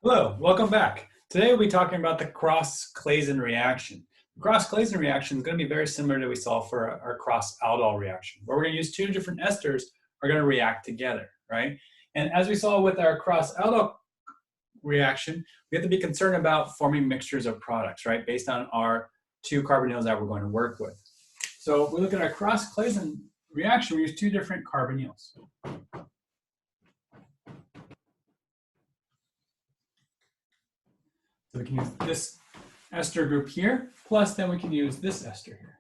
Hello, welcome back. Today we'll be talking about the cross-Claisen reaction. The cross-Claisen reaction is going to be very similar to what we saw for our cross-aldol reaction, where we're going to use two different esters are going to react together, right? And as we saw with our cross-aldol reaction, we have to be concerned about forming mixtures of products, right, based on our two carbonyls that we're going to work with. So if we look at our cross-Claisen reaction, we use two different carbonyls. So we can use this ester group here, plus then we can use this ester here.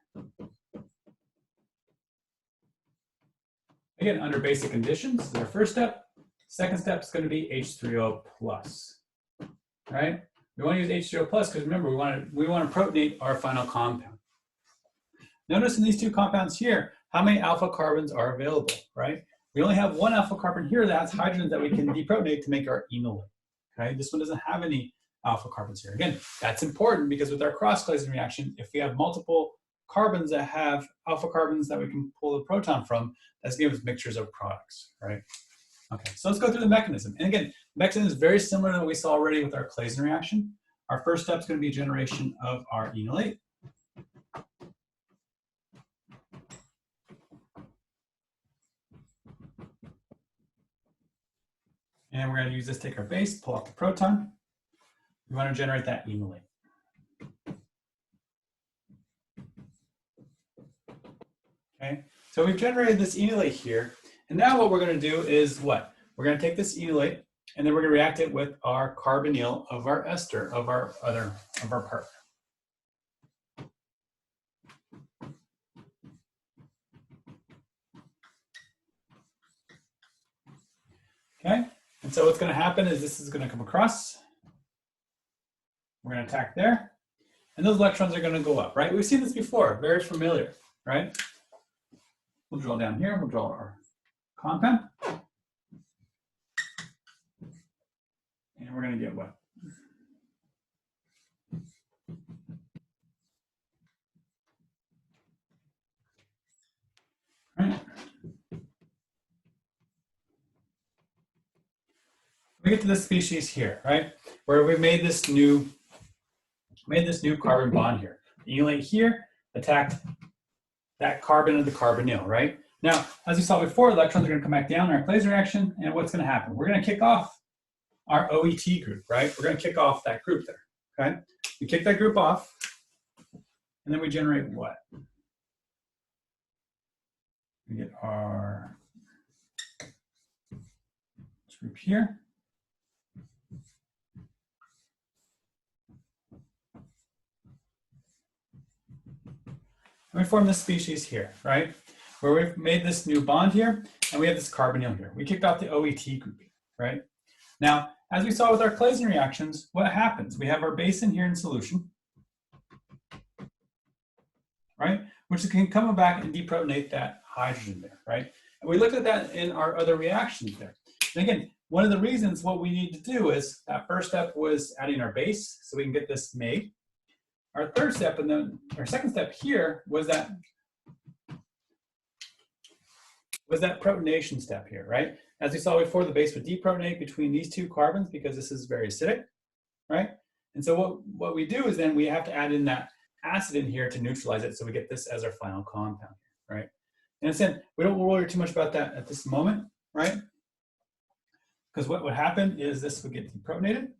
Again, under basic conditions, this is our first step. Second step is going to be H3O+, right? We want to use H3O+, because remember, we want to protonate our final compound. Notice in these two compounds here, how many alpha carbons are available, right? We only have one alpha carbon here that has hydrogen that we can deprotonate to make our enolate, okay? This one doesn't have any alpha carbons here. Again, that's important because with our cross-Claisen reaction, if we have multiple carbons that have alpha carbons that we can pull the proton from, that's gives us mixtures of products, right? Okay, so let's go through the mechanism. And again, the mechanism is very similar to what we saw already with our Claisen reaction. Our first step is going to be generation of our enolate. And we're going to use this to take our base, pull out the proton. We want to generate that enolate. Okay, so we've generated this enolate here, and now what we're going to do is what? We're going to take this enolate, and then we're going to react it with our carbonyl of our ester of our partner. Okay, and so what's going to happen is this is going to come across. We're going to attack there, and those electrons are going to go up, right? We've seen this before, very familiar, right? We'll draw down here, we'll draw our compound. And we're going to get what? Right. We get to this species here, right? Where we made this new carbon bond here. The enolate here attacked that carbon of the carbonyl, right? Now, as we saw before, electrons are going to come back down in our Claisen reaction, and what's going to happen? We're going to kick off our OET group, right? We're going to kick off that group there, okay? We kick that group off, and then we generate what? We get our group here. And we form this species here, right? Where we've made this new bond here, and we have this carbonyl here. We kicked off the OET group, right? Now, as we saw with our Claisen reactions, what happens? We have our base in here in solution, right? Which can come back and deprotonate that hydrogen there, right? And we looked at that in our other reactions there. And again, one of the reasons what we need to do is that first step was adding our base so we can get this made. Our third step, and then our second step here was that protonation step here, right? As we saw before, the base would deprotonate between these two carbons because this is very acidic, right? And so what we do is then we have to add in that acid in here to neutralize it so we get this as our final compound, right? And instead, we don't worry too much about that at this moment, right? Because what would happen is this would get deprotonated.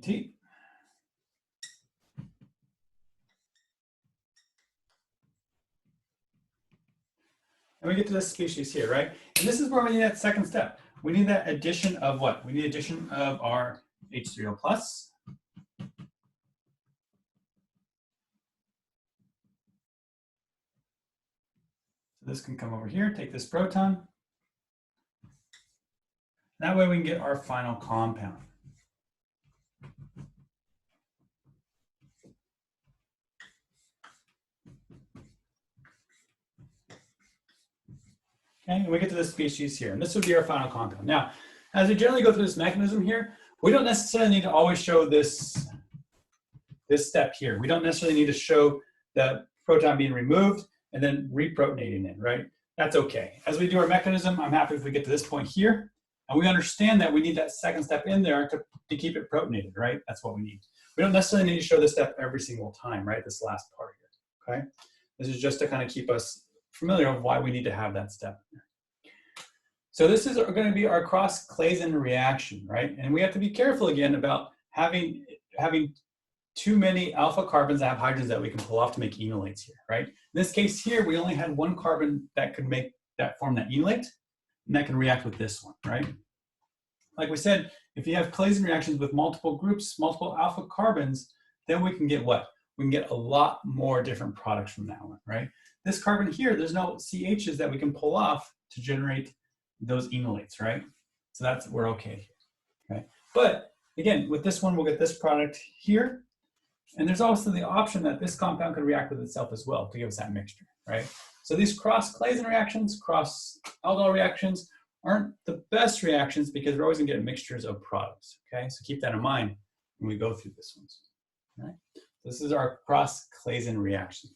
T. And we get to this species here, right? And this is where we need that second step. We need that addition of what? We need addition of our H3O+. So this can come over here, take this proton. That way we can get our final compound. Okay, and we get to this species here, and this would be our final compound. Now, as we generally go through this mechanism here, we don't necessarily need to always show this step here. We don't necessarily need to show the proton being removed and then reprotonating in, right? That's okay. As we do our mechanism, I'm happy if we get to this point here, and we understand that we need that second step in there to keep it protonated, right? That's what we need. We don't necessarily need to show this step every single time, right? This last part here, okay? This is just to kind of keep us familiar with why we need to have that step. So this is going to be our cross-Claisen reaction, right? And we have to be careful again about having too many alpha carbons that have hydrogens that we can pull off to make enolates here, right? In this case here, we only had one carbon that could make that form that enolate, and that can react with this one, right? Like we said, if you have Claisen reactions with multiple groups, multiple alpha carbons, then we can get what? We can get a lot more different products from that one, right? This carbon here, there's no CHs that we can pull off to generate those enolates, right? So we're okay here, okay? But again, with this one, we'll get this product here. And there's also the option that this compound could react with itself as well to give us that mixture, right? So these cross-Claisen reactions, cross-aldol reactions aren't the best reactions because we're always gonna get mixtures of products, okay? So keep that in mind when we go through this one, right? This is our cross-Claisen reaction.